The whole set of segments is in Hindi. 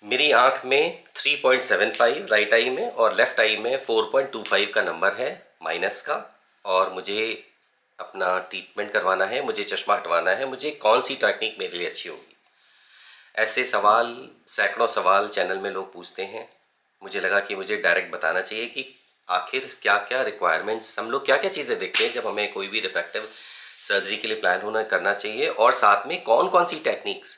मेरी आंख में 3.75 राइट आई में और लेफ्ट आई में 4.25 का नंबर है माइनस का। और मुझे अपना ट्रीटमेंट करवाना है, मुझे चश्मा हटवाना है। मुझे कौन सी टेक्निक मेरे लिए अच्छी होगी? ऐसे सवाल, सैकड़ों सवाल चैनल में लोग पूछते हैं। मुझे लगा कि मुझे डायरेक्ट बताना चाहिए कि आखिर क्या क्या रिक्वायरमेंट्स, हम लोग क्या क्या चीज़ें देखते हैं जब हमें कोई भी रिफ्रैक्टिव सर्जरी के लिए प्लान होना करना चाहिए, और साथ में कौन कौन सी टेक्निक्स,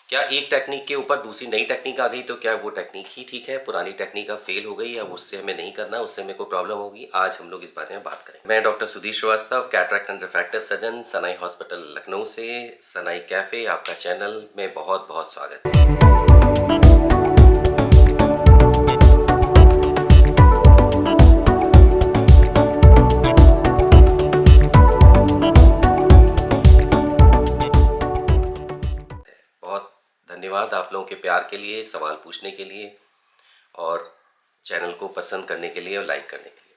क्या एक टेक्निक के ऊपर दूसरी नई टेक्निक आ गई तो क्या वो टेक्निक ही ठीक है, पुरानी टेक्निक अब फेल हो गई, अब उससे हमें नहीं करना, उससे हमें कोई प्रॉब्लम होगी। आज हम लोग इस बारे में बात करेंगे। मैं doctor Sudhir Srivastava, cataract and refractive surgeon, Sanai hospital Lucknow से। सनाई कैफ़े आपका चैनल में बहुत बहुत स्वागत है। बहुत धन्यवाद आप लोगों के प्यार के लिए, सवाल पूछने के लिए और चैनल को पसंद करने के लिए और लाइक करने के लिए।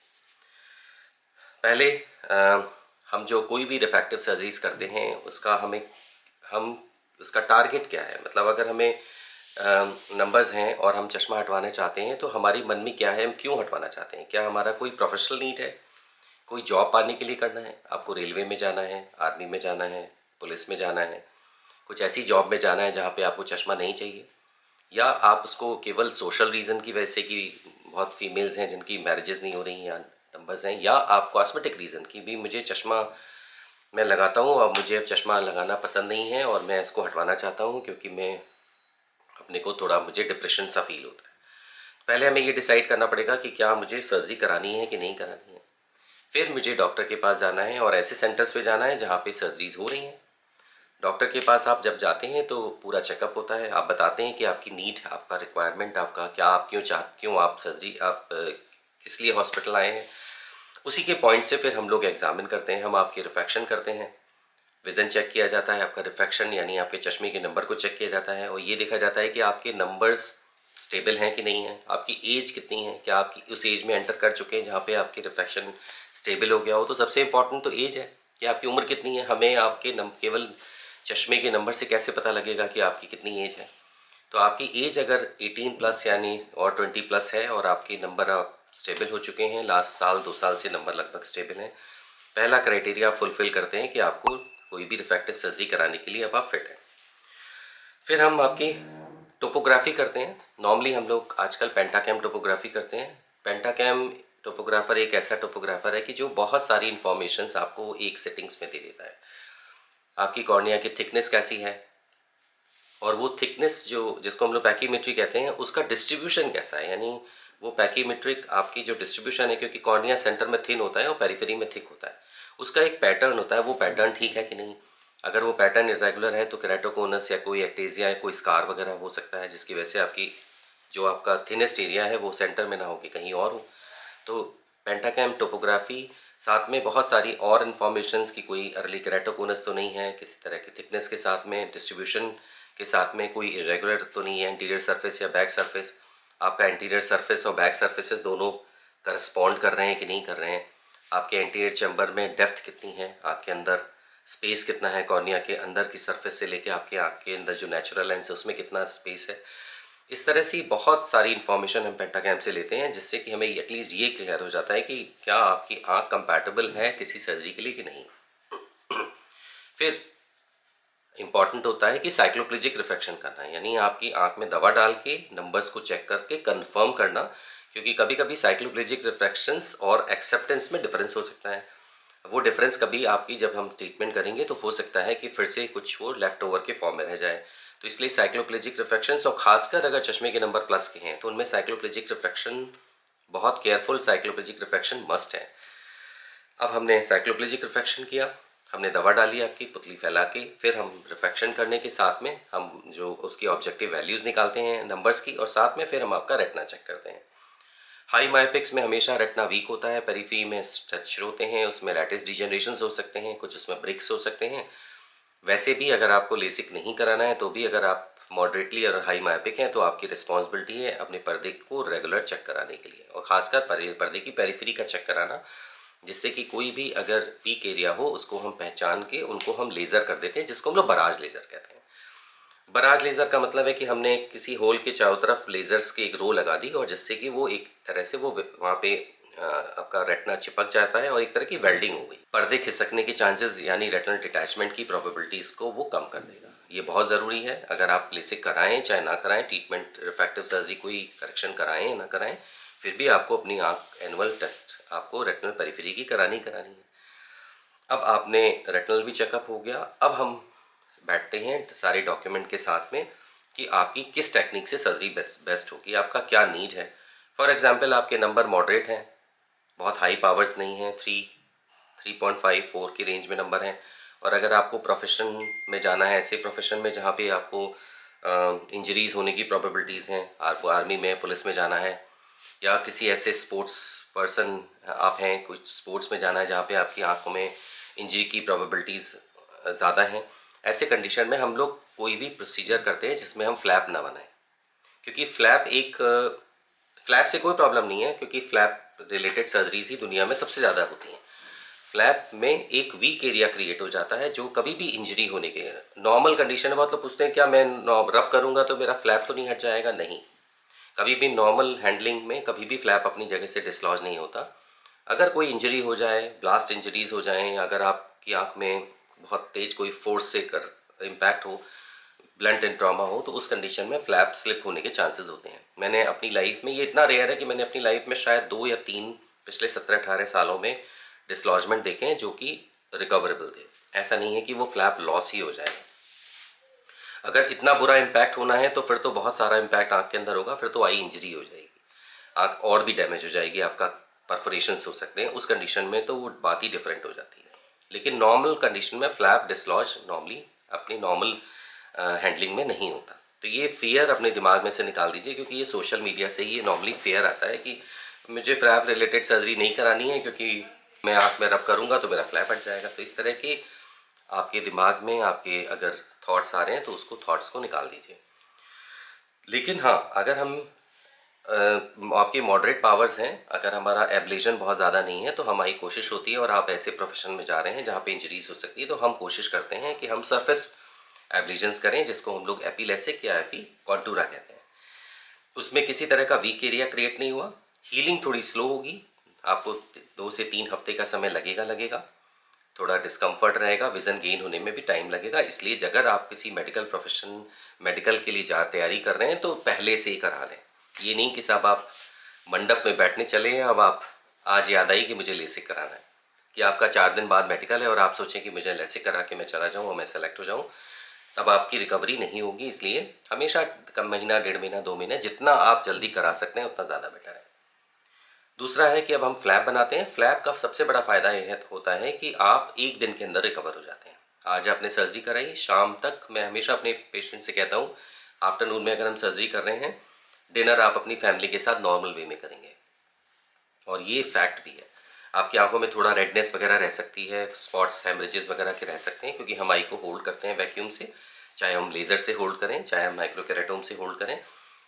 पहले हम जो कोई भी रिफ्रैक्टिव सर्जरीज करते हैं उसका हम उसका टारगेट क्या है, मतलब अगर हमें नंबर्स हैं और हम चश्मा हटवाना चाहते हैं तो हमारी मन में क्या है, हम क्यों हटवाना चाहते हैं? क्या हमारा कोई प्रोफेशनल नीड है, कोई जॉब पाने के लिए करना है? आपको रेलवे में जाना है, आर्मी में जाना है, पुलिस में जाना है, कुछ ऐसी जॉब में जाना है जहाँ पे आपको चश्मा नहीं चाहिए, या आप उसको केवल सोशल रीज़न की वजह से कि बहुत फीमेल्स हैं जिनकी मैरिजेस नहीं हो रही या नंबर्स हैं, या आप कॉस्मेटिक रीज़न की भी मुझे चश्मा मैं लगाता हूँ और मुझे अब चश्मा लगाना पसंद नहीं है और मैं इसको हटवाना चाहता हूँ क्योंकि मैं अपने को थोड़ा, मुझे डिप्रेशन सा फील होता है। पहले हमें ये डिसाइड करना पड़ेगा कि क्या मुझे सर्जरी करानी है कि नहीं करानी है। फिर मुझे डॉक्टर के पास जाना है और ऐसे सेंटर्स पे जाना है जहाँ पे सर्जरीज हो रही हैं। डॉक्टर के पास आप जब जाते हैं तो पूरा चेकअप होता है, आप बताते हैं कि आपकी नीड, आपका रिक्वायरमेंट, आपका क्या, आप क्यों आप सर्जरी, आप किस लिए हॉस्पिटल आए हैं। उसी के पॉइंट से फिर हम लोग एग्जामिन करते हैं, हम आपकी रिफ्रैक्शन करते हैं, विज़न चेक किया जाता है, आपका रिफ्रैक्शन यानी आपके चश्मे के नंबर को चेक किया जाता है और ये देखा जाता है कि आपके नंबर्स स्टेबल हैं कि नहीं हैं, आपकी एज कितनी है, क्या आपकी उस एज में एंटर कर चुके हैं जहाँ पे आपकी रिफ्रैक्शन स्टेबल हो गया हो। तो सबसे इंपॉर्टेंट तो एज है कि आपकी उम्र कितनी है। हमें आपके केवल चश्मे के नंबर से कैसे पता लगेगा कि आपकी कितनी एज है? तो आपकी एज अगर 18 प्लस यानी और 20 प्लस है और आपके नंबर आप स्टेबल हो चुके हैं, लास्ट साल 2 साल से नंबर लगभग स्टेबल हैं, पहला क्राइटेरिया फुलफिल करते हैं कि आपको कोई भी रिफ्रैक्टिव सर्जरी कराने के लिए अब आप फिट हैं। फिर हम आपकी टोपोग्राफी करते हैं। नॉर्मली हम लोग आजकल पेंटाकैम टोपोग्राफी करते हैं। पेंटाकैम टोपोग्राफर एक ऐसा टोपोग्राफर है कि जो बहुत सारी इंफॉर्मेशंस आपको एक सेटिंग्स में दे देता है। आपकी कॉर्निया की थिकनेस कैसी है, और वो थिकनेस जो जिसको हम लोग पैकीमेट्री कहते हैं उसका डिस्ट्रीब्यूशन कैसा है, यानी वो पैकीमेट्रिक आपकी जो डिस्ट्रीब्यूशन है, क्योंकि कॉर्निया सेंटर में थिन होता है और पेरिफेरी में थिक होता है, उसका एक पैटर्न होता है, वो पैटर्न ठीक है कि नहीं। अगर वो पैटर्न इरेगुलर है तो केराटोकोनस या कोई एक्टेजिया या कोई स्कार वगैरह हो सकता है जिसकी वजह से आपकी जो आपका थिनेस्ट एरिया है वो सेंटर में ना हो कि कहीं और हो। तो पेंटाकैम टोपोग्राफी, साथ में बहुत सारी और इन्फॉर्मेशंस की कोई अर्ली केराटोकोनस तो नहीं है, किसी तरह की थिकनेस के साथ में, डिस्ट्रीब्यूशन के साथ में कोई इरेगुलर तो नहीं है, इंटीरियर सरफेस या बैक सरफेस, आपका इंटीरियर सरफेस और बैक सरफेसेस दोनों करस्पॉन्ड कर रहे हैं कि नहीं कर रहे हैं, आपके एंटीरियर चैम्बर में डेप्थ कितनी है, आपके अंदर स्पेस कितना है, कॉर्निया के अंदर की सरफेस से लेके आपके आँख के अंदर जो नेचुरल लेंस है उसमें कितना स्पेस है। इस तरह से बहुत सारी इन्फॉर्मेशन हम पेंटाकैम से लेते हैं जिससे कि हमें एटलीस्ट ये क्लियर हो जाता है कि क्या आपकी आँख कंपैटिबल है किसी सर्जरी के लिए कि नहीं। फिर इंपॉर्टेंट होता है कि साइक्लोप्लेजिक रिफ्रैक्शन करना है, यानी आपकी आंख में दवा डाल के नंबर्स को चेक करके कंफर्म करना, क्योंकि कभी कभी साइक्लोप्लेजिक रिफ्रैक्शंस और एक्सेप्टेंस में डिफरेंस हो सकता है। वो डिफरेंस कभी आपकी जब हम ट्रीटमेंट करेंगे तो हो सकता है कि फिर से कुछ वो लेफ्ट ओवर के फॉर्म में रह जाए। तो इसलिए साइक्लोप्लेजिक रिफ्रैक्शंस, और खासकर अगर चश्मे के नंबर प्लस के हैं तो उनमें साइक्लोप्लेजिक रिफ्रैक्शन, बहुत केयरफुल साइक्लोप्लेजिक रिफ्रैक्शन मस्ट है। अब हमने साइक्लोप्लेजिक रिफ्रैक्शन किया, हमने दवा डाली आपकी पुतली फैला के, फिर हम रिफ्रैक्शन करने के साथ में हम जो उसकी ऑब्जेक्टिव वैल्यूज़ निकालते हैं नंबर्स की, और साथ में फिर हम आपका रेटिना चेक करते हैं। हाई मायोपिक्स में हमेशा रेटिना वीक होता है, पेरिफेरी में स्ट्रक्चर होते हैं, उसमें लैटिस डिजेनरेशन हो सकते हैं, कुछ उसमें ब्रिक्स हो सकते हैं। वैसे भी अगर आपको लेसिक नहीं कराना है तो भी अगर आप मॉडरेटली और हाई मायोपिक हैं तो आपकी रिस्पॉन्सिबिलिटी है अपने पर्दे को रेगुलर चेक कराने के लिए, और ख़ासकर पर्दे की पेरिफेरी का चेक कराना, जिससे कि कोई भी अगर वीक एरिया हो उसको हम पहचान के उनको हम लेज़र कर देते हैं, जिसको हम लोग बराज लेज़र कहते हैं। बराज लेज़र का मतलब है कि हमने किसी होल के चारों तरफ लेज़र्स की एक रो लगा दी और जिससे कि वो एक तरह से वो वहाँ पे आपका रेटिना चिपक जाता है और एक तरह की वेल्डिंग हो गई। पर्दे खिसकने के चांसेस यानी रेटिनल डिटैचमेंट की प्रोबेबिलिटीज़ को वो कम कर देगा। ये बहुत ज़रूरी है। अगर आप लेसिक कराएं चाहे ना कराएं, ट्रीटमेंट रिफ्रैक्टिव सर्जरी कोई करेक्शन कराएं या ना कराएं, फिर भी आपको अपनी आँख एनुअल टेस्ट आपको रेटिनल पेरिफेरी की करानी है। अब आपने रेटिनल भी चेकअप हो गया। अब हम बैठते हैं सारे डॉक्यूमेंट के साथ में कि आपकी किस टेक्निक से सर्जरी बेस्ट होगी, आपका क्या नीड है। फॉर एग्जांपल आपके नंबर मॉडरेट हैं, बहुत हाई पावर्स नहीं हैं, 3.5 4 की रेंज में नंबर हैं। और अगर आपको प्रोफेशन में जाना है, ऐसे प्रोफेशन में जहाँ पे आपको इंजरीज होने की प्रोबेबिलिटीज़ हैं, आपको आर्मी में पुलिस में जाना है या किसी ऐसे स्पोर्ट्स पर्सन आप हैं, कुछ स्पोर्ट्स में जाना है जहाँ पे आपकी आंखों में इंजरी की प्रोबेबिलिटीज़ ज़्यादा हैं, ऐसे कंडीशन में हम लोग कोई भी प्रोसीजर करते हैं जिसमें हम फ्लैप ना बनाएं। क्योंकि फ्लैप से कोई प्रॉब्लम नहीं है, क्योंकि फ्लैप रिलेटेड सर्जरीज ही दुनिया में सबसे ज़्यादा होती हैं। फ्लैप में एक वीक एरिया क्रिएट हो जाता है जो कभी भी इंजरी होने के नॉर्मल कंडीशन है। बहुत लोग पूछते हैं क्या मैं रब करूँगा तो मेरा फ्लैप तो नहीं हट जाएगा? नहीं, कभी भी नॉर्मल हैंडलिंग में कभी भी फ्लैप अपनी जगह से डिसलॉज नहीं होता। अगर कोई इंजरी हो जाए, ब्लास्ट इंजरीज हो जाएं, अगर आपकी आंख में बहुत तेज कोई फोर्स से कर इम्पैक्ट हो, ब्लंट एंड ट्रॉमा हो, तो उस कंडीशन में फ्लैप स्लिप होने के चांसेस होते हैं। मैंने अपनी लाइफ में, ये इतना रेयर है कि मैंने अपनी लाइफ में शायद 2 या 3 पिछले 17-18 सालों में डिसलॉजमेंट देखे हैं जो कि रिकवरेबल थे। ऐसा नहीं है कि वो फ्लैप लॉस ही हो जाएगा। अगर इतना बुरा इम्पैक्ट होना है तो फिर तो बहुत सारा इम्पैक्ट आँख के अंदर होगा, फिर तो आई इंजरी हो जाएगी, आँख और भी डैमेज हो जाएगी, आपका परफोरेशंस हो सकते हैं। उस कंडीशन में तो वो बात ही डिफरेंट हो जाती है। लेकिन नॉर्मल कंडीशन में फ्लैप डिसलॉज नॉर्मली अपनी नॉर्मल हैंडलिंग में नहीं होता। तो ये फियर अपने दिमाग में से निकाल दीजिए, क्योंकि ये सोशल मीडिया से ही ये नॉर्मली फियर आता है कि मुझे फ्लैप रिलेटेड सर्जरी नहीं करानी है क्योंकि मैं आँख में रब करूँगा तो मेरा फ्लैप हट जाएगा। तो इस तरह के आपके दिमाग में आपके अगर थॉट्स आ रहे हैं तो उसको थॉट्स को निकाल दीजिए। लेकिन हाँ, अगर हम आपकी मॉडरेट पावर्स हैं, अगर हमारा एब्लेशन बहुत ज़्यादा नहीं है तो हमारी कोशिश होती है, और आप ऐसे प्रोफेशन में जा रहे हैं जहाँ पे इंजरीज हो सकती है, तो हम कोशिश करते हैं कि हम सरफेस एब्लेशंस करें, जिसको हम लोग एपिलेसिक या एफी कॉन्टूरा कहते हैं। उसमें किसी तरह का वीक एरिया क्रिएट नहीं हुआ। हीलिंग थोड़ी स्लो होगी, आपको 2 से 3 हफ्ते का समय लगेगा, थोड़ा डिस्कम्फर्ट रहेगा, विज़न गेन होने में भी टाइम लगेगा। इसलिए अगर आप किसी मेडिकल के लिए तैयारी कर रहे हैं तो पहले से ही करा लें। ये नहीं कि साहब आप मंडप में बैठने चले हैं, अब आप आज याद आई कि मुझे लेसिक कराना है, कि आपका 4 दिन बाद मेडिकल है और आप सोचें कि मुझे लेसिक करा के मैं चला जाऊँ और मैं सेलेक्ट हो जाऊँ, तब आपकी रिकवरी नहीं होगी। इसलिए हमेशा कम महीना, 1.5 महीना, 2 महीने, जितना आप जल्दी करा सकते हैं उतना ज़्यादा बेटर है। दूसरा है कि अब हम फ्लैप बनाते हैं। फ्लैप का सबसे बड़ा फ़ायदा यह होता है कि आप एक दिन के अंदर रिकवर हो जाते हैं। आज आपने सर्जरी कराई, शाम तक, मैं हमेशा अपने पेशेंट से कहता हूँ, आफ्टरनून में अगर हम सर्जरी कर रहे हैं, डिनर आप अपनी फैमिली के साथ नॉर्मल वे में करेंगे। और ये फैक्ट भी है। आपकी आंखों में थोड़ा रेडनेस वगैरह रह सकती है, स्पॉट्स, हेमरेजेस वगैरह के रह सकते हैं, क्योंकि हम आई को होल्ड करते हैं वैक्यूम से, चाहे हम लेज़र से होल्ड करें, चाहे हम माइक्रोकेराटोम से होल्ड करें।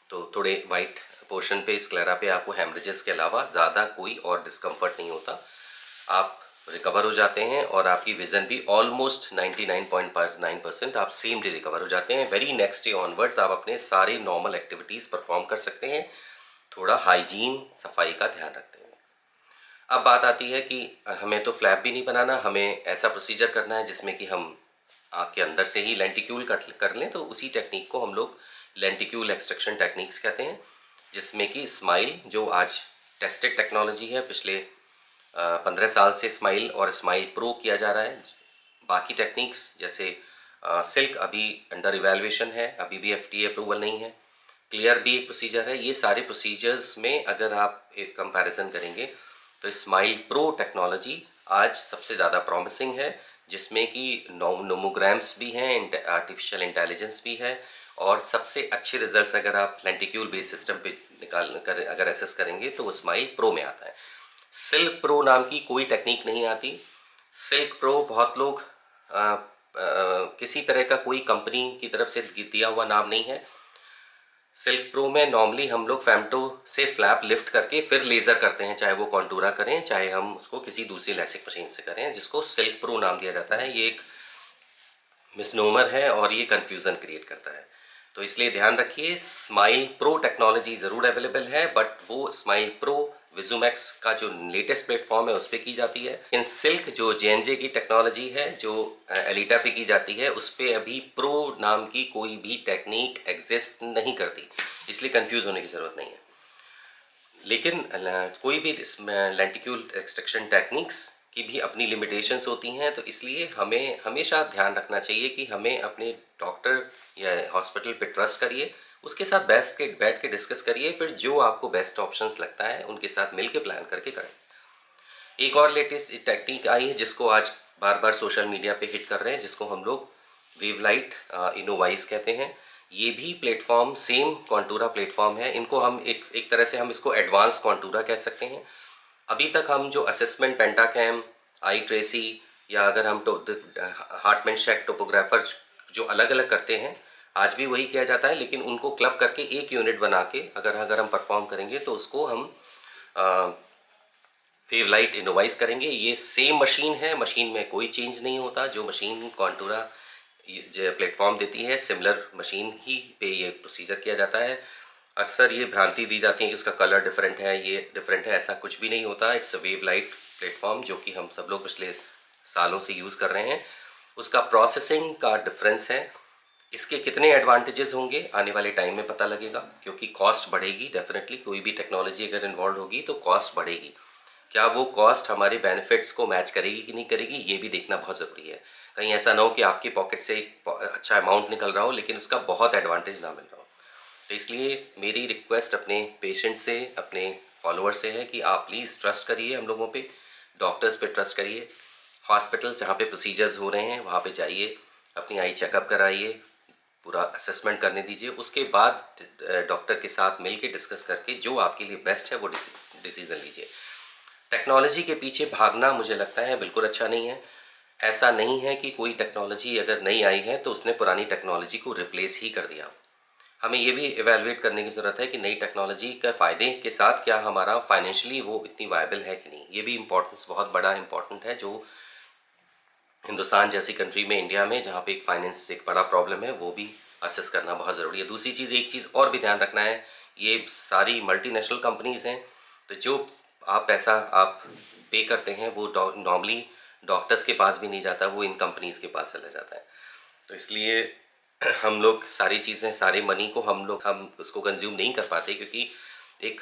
तो थोड़े वाइट पोर्शन पे, स्क्लेरा पे आपको हेमरेजेस के अलावा ज़्यादा कोई और डिस्कम्फर्ट नहीं होता। आप रिकवर हो जाते हैं और आपकी विज़न भी ऑलमोस्ट 99.9% आप सेम डे रिकवर हो जाते हैं। वेरी नेक्स्ट डे ऑनवर्ड्स आप अपने सारे नॉर्मल एक्टिविटीज़ परफॉर्म कर सकते हैं, थोड़ा हाइजीन, सफाई का ध्यान रखते हैं। अब बात आती है कि हमें तो फ्लैप भी नहीं बनाना, हमें ऐसा प्रोसीजर करना है जिसमें कि हम आँख के अंदर से ही लेंटिक्यूल कर लें। तो उसी टेक्निक को हम लोग लेंटिक्यूल एक्सट्रैक्शन टेक्निक्स कहते हैं, जिसमें कि स्माइल, जो आज टेस्टेड टेक्नोलॉजी है, पिछले 15 साल से स्माइल और स्माइल प्रो किया जा रहा है। बाकी टेक्निक्स जैसे सिल्क अभी अंडर इवैल्यूएशन है, अभी भी FDA अप्रूवल नहीं है। क्लियर भी एक प्रोसीजर है। ये सारे प्रोसीजर्स में अगर आप एक कंपैरिजन करेंगे तो स्माइल प्रो टेक्नोलॉजी आज सबसे ज़्यादा प्रॉमिसिंग है, जिसमें कि नोमोग्राम्स भी हैं, आर्टिफिशियल इंटेलिजेंस भी है, और सबसे अच्छे रिजल्ट्स अगर आप लेंटिक्यूल बेस्ड सिस्टम पे निकाल कर अगर एसेस करेंगे तो वो स्माइल प्रो में आता है। सिल्क प्रो नाम की कोई टेक्निक नहीं आती। सिल्क प्रो बहुत लोग किसी तरह का कोई कंपनी की तरफ से दिया हुआ नाम नहीं है। सिल्क प्रो में नॉर्मली हम लोग फेमटो से फ्लैप लिफ्ट करके फिर लेज़र करते हैं, चाहे वो कॉन्टूरा करें, चाहे हम उसको किसी दूसरी लैसिक मशीन से करें, जिसको सिल्क प्रो नाम दिया जाता है। ये एक मिसनोमर है और ये कन्फ्यूज़न क्रिएट करता है। तो इसलिए ध्यान रखिए, स्माइल प्रो टेक्नोलॉजी ज़रूर अवेलेबल है, बट वो स्माइल प्रो विजुमैक्स का जो लेटेस्ट प्लेटफॉर्म है उस पर की जाती है। इन सिल्क जो जे की टेक्नोलॉजी है जो एलिटा पे की जाती है, उस पर अभी प्रो नाम की कोई भी टेक्निक एग्जिस्ट नहीं करती, इसलिए कंफ्यूज होने की ज़रूरत नहीं है। लेकिन कोई भी लेंटिक्यूल एक्सट्रैक्शन टेक्निक्स की भी अपनी लिमिटेशंस होती हैं, तो इसलिए हमें हमेशा ध्यान रखना चाहिए कि हमें अपने डॉक्टर या हॉस्पिटल पे ट्रस्ट करिए, उसके साथ बैठ के डिस्कस करिए, फिर जो आपको बेस्ट ऑप्शंस लगता है उनके साथ मिल के प्लान करके करें। एक और लेटेस्ट टेक्निक आई है जिसको आज बार बार सोशल मीडिया पे हिट कर रहे हैं, जिसको हम लोग वेवलाइट इनोवाइस कहते हैं। ये भी प्लेटफॉर्म सेम कॉन्टूरा प्लेटफॉर्म है। इनको हम एक तरह से हम इसको एडवांस कॉन्टूरा कह सकते हैं। अभी तक हम जो असेसमेंट पेंटाकैम, आई ट्रेसी या अगर हम हार्टमैन शेक टोपोग्राफर जो अलग अलग करते हैं, आज भी वही किया जाता है, लेकिन उनको क्लब करके एक यूनिट बना के अगर हम परफॉर्म करेंगे तो उसको हम वेवलाइट इनोवाइस करेंगे। ये सेम मशीन है, मशीन में कोई चेंज नहीं होता। जो मशीन कॉन्टूरा जो प्लेटफॉर्म देती है, सिमिलर मशीन ही पे ये प्रोसीजर किया जाता है। अक्सर ये भ्रांति दी जाती है कि उसका कलर डिफरेंट है, ये डिफरेंट है, ऐसा कुछ भी नहीं होता। इट्स अ वेवलाइट प्लेटफॉर्म जो कि हम सब लोग पिछले सालों से यूज़ कर रहे हैं। उसका प्रोसेसिंग का डिफरेंस है। इसके कितने एडवांटेजेस होंगे आने वाले टाइम में पता लगेगा, क्योंकि कॉस्ट बढ़ेगी डेफिनेटली। कोई भी टेक्नोलॉजी अगर इन्वॉल्व होगी तो कॉस्ट बढ़ेगी। क्या वो कॉस्ट हमारे बेनिफिट्स को मैच करेगी कि नहीं करेगी, ये भी देखना बहुत ज़रूरी है। कहीं ऐसा ना हो कि आपकी पॉकेट से एक अच्छा अमाउंट निकल रहा हो लेकिन उसका बहुत एडवांटेज ना मिल रहा हो। तो इसलिए मेरी रिक्वेस्ट अपने पेशेंट से, अपने फॉलोअर से है कि आप प्लीज़ ट्रस्ट करिए हम लोगों पे, डॉक्टर्स पे ट्रस्ट करिए। हॉस्पिटल जहाँ पे प्रोसीजर्स हो रहे हैं वहाँ पे जाइए, अपनी आई चेकअप कराइए, पूरा असेसमेंट करने दीजिए। उसके बाद डॉक्टर के साथ मिल के डिस्कस करके जो आपके लिए बेस्ट है वो डिसीज़न लीजिए। टेक्नोलॉजी के पीछे भागना मुझे लगता है बिल्कुल अच्छा नहीं है। ऐसा नहीं है कि कोई टेक्नोलॉजी अगर नई आई है तो उसने पुरानी टेक्नोलॉजी को रिप्लेस ही कर दिया। हमें ये भी इवैल्यूएट करने की ज़रूरत है कि नई टेक्नोलॉजी के फ़ायदे के साथ क्या हमारा फाइनेंशियली वो इतनी वायबल है कि नहीं। ये भी इम्पोर्टेंस बहुत बड़ा इम्पोर्टेंट है, जो हिंदुस्तान जैसी कंट्री में, इंडिया में, जहाँ पे एक फाइनेंस एक बड़ा प्रॉब्लम है, वो भी असेस करना बहुत ज़रूरी है। दूसरी चीज़, एक चीज़ और भी ध्यान रखना है, ये सारी मल्टीनेशनल कंपनीज़ हैं, तो जो पैसा आप पे करते हैं वो नॉर्मली डॉक्टर्स के पास भी नहीं जाता, वो इन कंपनीज़ के पास चला जाता है। तो इसलिए हम लोग सारी चीज़ें, सारे मनी को हम उसको कंज्यूम नहीं कर पाते, क्योंकि एक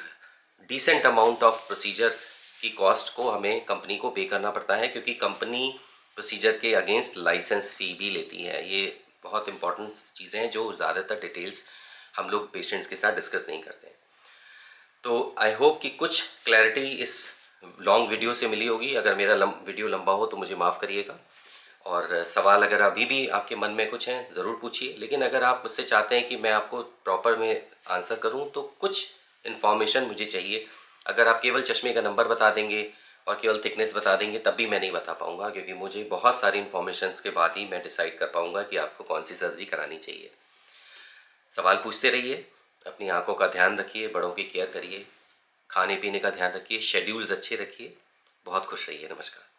डिसेंट अमाउंट ऑफ प्रोसीजर की कॉस्ट को हमें कंपनी को पे करना पड़ता है, क्योंकि कंपनी प्रोसीजर के अगेंस्ट लाइसेंस फ़ी भी लेती है। ये बहुत इंपॉर्टेंट चीज़ें हैं जो ज़्यादातर डिटेल्स हम लोग पेशेंट्स के साथ डिस्कस नहीं करते हैं। तो आई होप कि कुछ क्लैरिटी इस लॉन्ग वीडियो से मिली होगी। अगर मेरा वीडियो लंबा हो तो मुझे माफ़ करिएगा, और सवाल अगर अभी भी आपके मन में कुछ हैं ज़रूर पूछिए। लेकिन अगर आप मुझसे चाहते हैं कि मैं आपको प्रॉपर में आंसर करूं तो कुछ इन्फॉर्मेशन मुझे चाहिए। अगर आप केवल चश्मे का नंबर बता देंगे और केवल थिकनेस बता देंगे तब भी मैं नहीं बता पाऊंगा, क्योंकि मुझे बहुत सारी इन्फॉर्मेशन के बाद ही मैं डिसाइड कर पाऊंगा कि आपको कौन सी सर्जरी करानी चाहिए। सवाल पूछते रहिए, अपनी आंखों का ध्यान रखिए, बड़ों की केयर करिए, खाने पीने का ध्यान रखिए, शेड्यूल्स अच्छे रखिए। बहुत खुश रहिए। नमस्कार।